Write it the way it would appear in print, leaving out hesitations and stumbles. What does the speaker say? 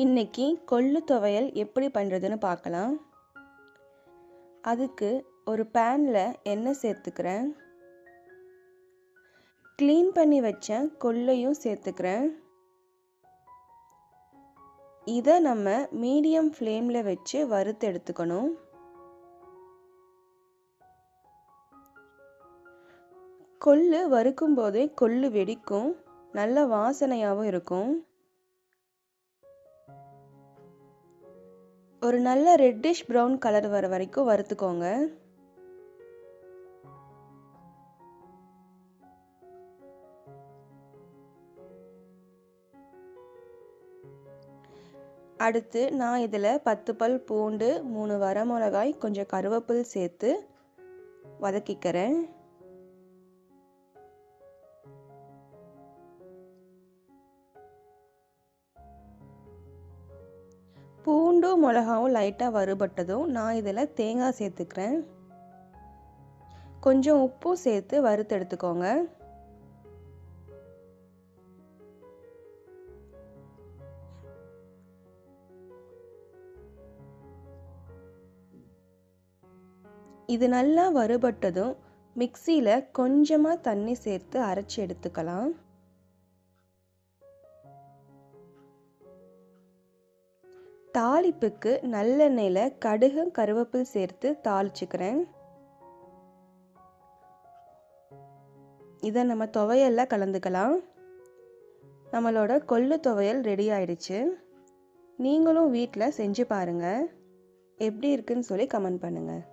இன்னைக்கு கொள்ளு துவையல் எப்படி பண்ணுறதுன்னு பார்க்கலாம். அதுக்கு ஒரு பேனில் எண்ணெய் சேர்த்துக்கிறேன். க்ளீன் பண்ணி வச்ச கொள்ளையும் சேர்த்துக்கிறேன். இதை நம்ம மீடியம் ஃப்ளேமில் வச்சு வறுத்து எடுத்துக்கணும். கொள்ளு வறுக்கும் போதே கொள்ளு வெடிக்கும், நல்ல வாசனையாகவும் இருக்கும். ஒரு நல்ல ரெட்டிஷ் ப்ரௌன் கலர் வர வரைக்கும் வறுத்துக்கோங்க. அடுத்து நான் இதில் 10 பல் பூண்டு, 3 வரமிளகாய், கொஞ்சம் கருவேப்பிலை சேர்த்து வதக்கிக்கிறேன். பூண்டும் மிளகாவும் லைட்டாக வறுபட்டதும் நான் இதில் தேங்காய் சேர்த்துக்கிறேன். கொஞ்சம் உப்பும் சேர்த்து வறுத்து எடுத்துக்கோங்க. இது நல்லா வறுபட்டதும் மிக்சியில் கொஞ்சமாக தண்ணி சேர்த்து அரைச்சி எடுத்துக்கலாம். தாளிப்புக்கு நல்லெண்ணெயில் கடுகு, கருவேப்பிலை சேர்த்து தாளிச்சுக்கிறேன். இதை நம்ம துவையல்ல கலந்துக்கலாம். நம்மளோட கொள்ளு துவையல் ரெடி ஆயிடுச்சு. நீங்களும் வீட்டில் செஞ்சு பாருங்கள். எப்படி இருக்குன்னு சொல்லி கமெண்ட் பண்ணுங்கள்.